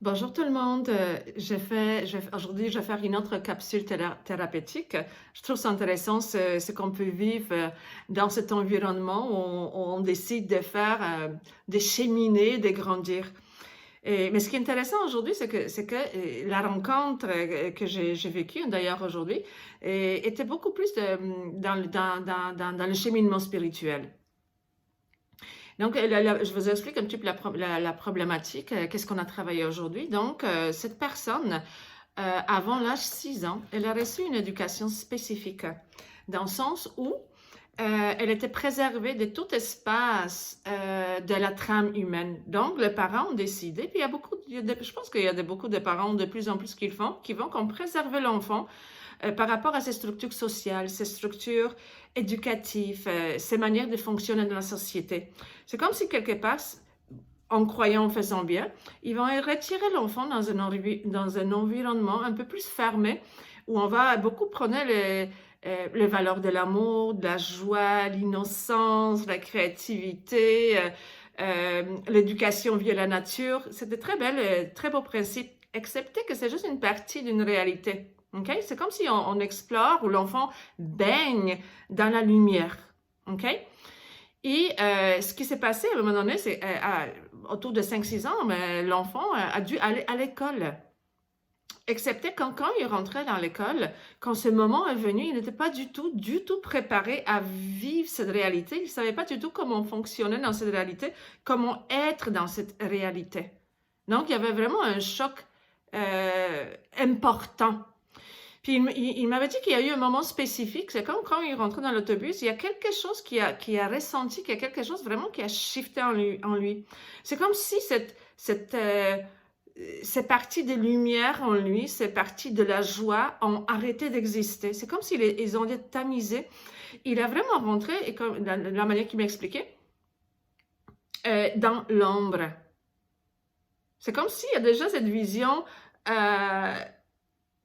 Bonjour tout le monde. Aujourd'hui, je vais faire une autre capsule thérapeutique. Je trouve ça intéressant ce qu'on peut vivre dans cet environnement où on décide de faire, de cheminer, de grandir. Mais ce qui est intéressant aujourd'hui, c'est que la rencontre que j'ai vécue d'ailleurs aujourd'hui était beaucoup plus dans le cheminement spirituel. Donc, je vous explique un petit peu la problématique, qu'est-ce qu'on a travaillé aujourd'hui. Donc, cette personne, avant l'âge 6 ans, elle a reçu une éducation spécifique, dans le sens où elle était préservée de tout espace de la trame humaine. Donc, les parents ont décidé, puis je pense qu'il y a beaucoup de parents de plus en plus qui vont comme préserver l'enfant par rapport à ses structures sociales, ses structures éducatives, ses manières de fonctionner dans la société. C'est comme si quelque part, en croyant, en faisant bien, ils vont retirer l'enfant dans un environnement un peu plus fermé, où on va beaucoup prôner les valeurs de l'amour, de la joie, l'innocence, la créativité, l'éducation via la nature. C'est de très belles, très beaux principes, excepté que c'est juste une partie d'une réalité. Okay? C'est comme si on explore, ou l'enfant baigne dans la lumière. Okay? Et ce qui s'est passé à un moment donné, c'est autour de 5-6 ans, l'enfant a dû aller à l'école. Excepté quand il rentrait dans l'école, quand ce moment est venu, il n'était pas du tout préparé à vivre cette réalité. Il ne savait pas du tout comment fonctionner dans cette réalité, comment être dans cette réalité. Donc, il y avait vraiment un choc important. Puis il m'avait dit qu'il y a eu un moment spécifique, c'est comme quand il rentrait dans l'autobus, il y a quelque chose qui a ressenti, qu'il y a quelque chose vraiment qui a shifté en lui. C'est comme si ces parties de lumière en lui, ces parties de la joie ont arrêté d'exister. C'est comme s'ils ont été tamisés. Il a vraiment rentré, et comme dans la manière qu'il m'expliquait, dans l'ombre. C'est comme s'il y a déjà cette vision,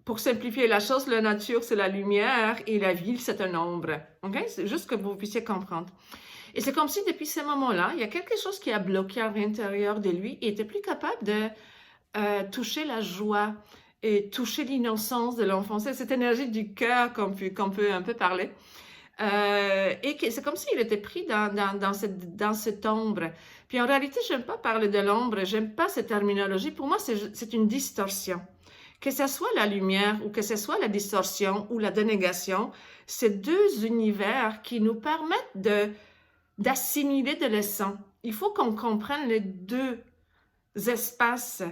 pour simplifier la chose, la nature, c'est la lumière et la ville, c'est un ombre. Okay? C'est juste que vous puissiez comprendre. Et c'est comme si depuis ce moment-là, il y a quelque chose qui a bloqué à l'intérieur de lui et il n'était plus capable de toucher la joie et toucher l'innocence de l'enfance, cette énergie du cœur qu'on peut un peu parler. Et c'est comme s'il était pris dans cette ombre. Puis en réalité, j'aime pas parler de l'ombre, j'aime pas cette terminologie. Pour moi, c'est une distorsion. Que ce soit la lumière ou que ce soit la distorsion ou la dénégation, c'est deux univers qui nous permettent d'assimiler de l'essence. Il faut qu'on comprenne les deux espaces,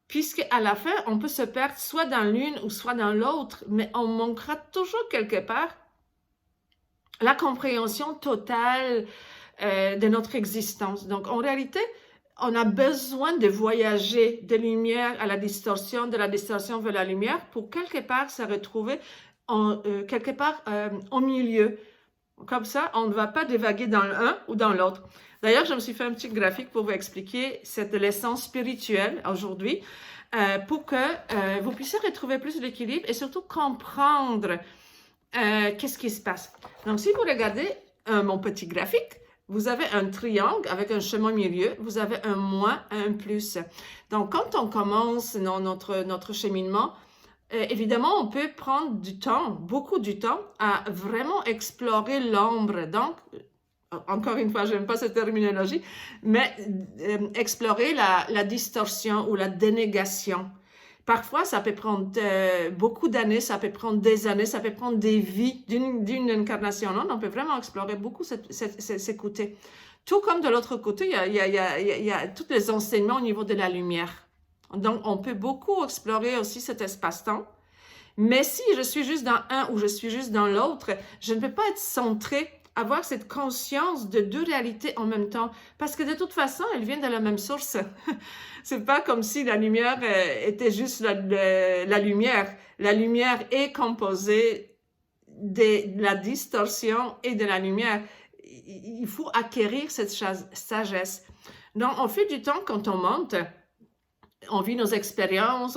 puisque à la fin, on peut se perdre soit dans l'une ou soit dans l'autre, mais on manquera toujours quelque part la compréhension totale de notre existence. Donc, en réalité, on a besoin de voyager de lumière à la distorsion, de la distorsion vers la lumière, pour quelque part se retrouver quelque part au milieu. Comme ça, on ne va pas divaguer dans l'un ou dans l'autre. D'ailleurs, je me suis fait un petit graphique pour vous expliquer cette leçon spirituelle aujourd'hui, pour que vous puissiez retrouver plus d'équilibre et surtout comprendre qu'est-ce qui se passe. Donc, si vous regardez mon petit graphique, vous avez un triangle avec un chemin au milieu, vous avez un moins, un plus. Donc, quand on commence notre cheminement, évidemment, on peut prendre du temps, beaucoup du temps, à vraiment explorer l'ombre. Donc, encore une fois, je n'aime pas cette terminologie, mais explorer la distorsion ou la dénégation. Parfois, ça peut prendre beaucoup d'années, ça peut prendre des années, ça peut prendre des vies d'une incarnation. Non, on peut vraiment explorer beaucoup ces côtés. Tout comme de l'autre côté, il y a tous les enseignements au niveau de la lumière. Donc, on peut beaucoup explorer aussi cet espace-temps. Mais si je suis juste dans un ou je suis juste dans l'autre, je ne peux pas être centrée, avoir cette conscience de deux réalités en même temps. Parce que de toute façon, elles viennent de la même source. C'est pas comme si la lumière était juste la lumière. La lumière est composée de la distorsion et de la lumière. Il faut acquérir cette sagesse. Donc, au fil du temps, quand on monte, on vit nos expériences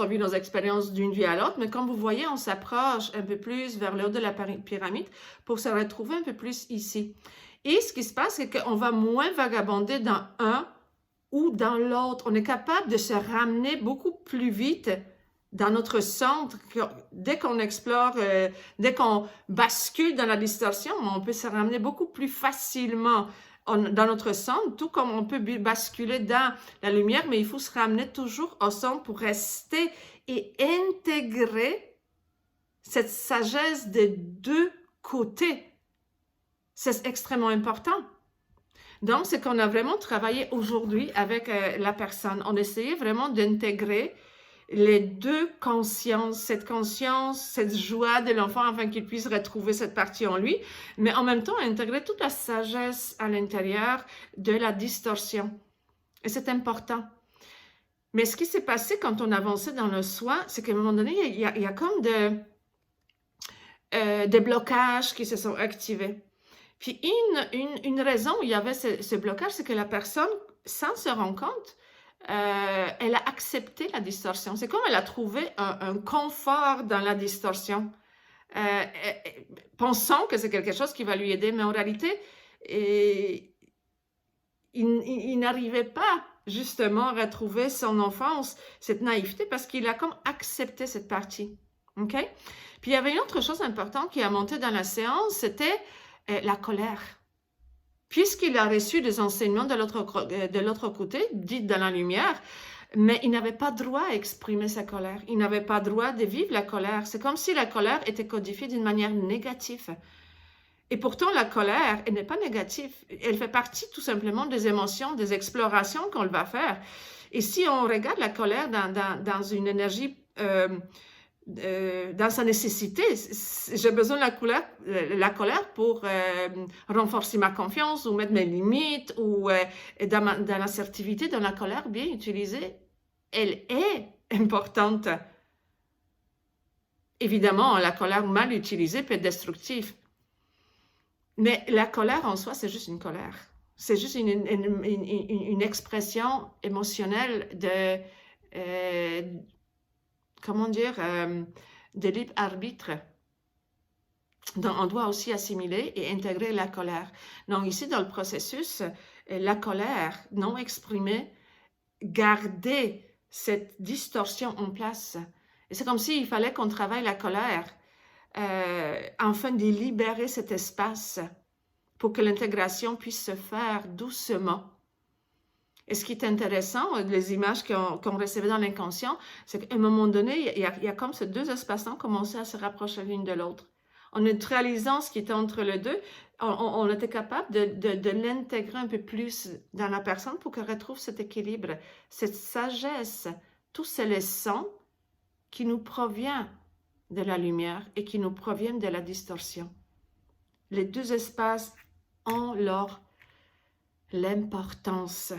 d'une vie à l'autre, mais comme vous voyez, on s'approche un peu plus vers le haut de la pyramide pour se retrouver un peu plus ici. Et ce qui se passe, c'est qu'on va moins vagabonder dans un ou dans l'autre. On est capable de se ramener beaucoup plus vite dans notre centre. Dès qu'on explore, dès qu'on bascule dans la distorsion, on peut se ramener beaucoup plus facilement dans notre centre, tout comme on peut basculer dans la lumière, mais il faut se ramener toujours au centre pour rester et intégrer cette sagesse des deux côtés. C'est extrêmement important. Donc, c'est qu'on a vraiment travaillé aujourd'hui avec la personne. On essayait vraiment d'intégrer les deux consciences, cette joie de l'enfant afin qu'il puisse retrouver cette partie en lui, mais en même temps intégrer toute la sagesse à l'intérieur de la distorsion. Et c'est important. Mais ce qui s'est passé quand on avançait dans le soin, c'est qu'à un moment donné, il y a comme des blocages qui se sont activés. Puis une raison où il y avait ce blocage, c'est que la personne, sans se rendre compte, elle a accepté la distorsion. C'est comme elle a trouvé un confort dans la distorsion, pensant que c'est quelque chose qui va lui aider, mais en réalité, il n'arrivait pas justement à retrouver son enfance, cette naïveté, parce qu'il a comme accepté cette partie. OK? Puis il y avait une autre chose importante qui a monté dans la séance, c'était la colère. Puisqu'il a reçu des enseignements de l'autre côté, dites dans la lumière, mais il n'avait pas droit à exprimer sa colère. Il n'avait pas droit de vivre la colère. C'est comme si la colère était codifiée d'une manière négative. Et pourtant, la colère, elle n'est pas négative. Elle fait partie tout simplement des émotions, des explorations qu'on va faire. Et si on regarde la colère dans une énergie, dans sa nécessité, j'ai besoin de la colère pour renforcer ma confiance ou mettre mes limites ou dans l'assertivité, dans la colère bien utilisée, elle est importante. Évidemment, la colère mal utilisée peut être destructive. Mais la colère en soi, c'est juste une colère. C'est juste une expression émotionnelle de, comment dire, de libre arbitre. Donc, on doit aussi assimiler et intégrer la colère. Donc, ici, dans le processus, la colère non exprimée, garder cette distorsion en place. Et c'est comme s'il fallait qu'on travaille la colère afin de libérer cet espace pour que l'intégration puisse se faire doucement. Et ce qui est intéressant, les images qu'on recevait dans l'inconscient, c'est qu'à un moment donné, il y a comme ces deux espaces-temps commençaient à se rapprocher l'une de l'autre. En neutralisant ce qui était entre les deux, on était capable de l'intégrer un peu plus dans la personne pour qu'elle retrouve cet équilibre, cette sagesse, tous ces leçons qui nous proviennent de la lumière et qui nous proviennent de la distorsion. Les deux espaces ont l'importance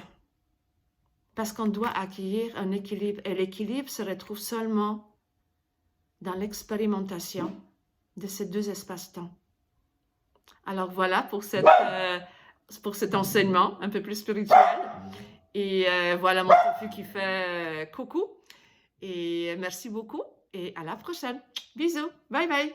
parce qu'on doit acquérir un équilibre et l'équilibre se retrouve seulement dans l'expérimentation de ces deux espaces-temps. Alors voilà pour cet enseignement un peu plus spirituel. Et voilà mon tofu qui fait coucou. Et merci beaucoup et à la prochaine. Bisous. Bye bye.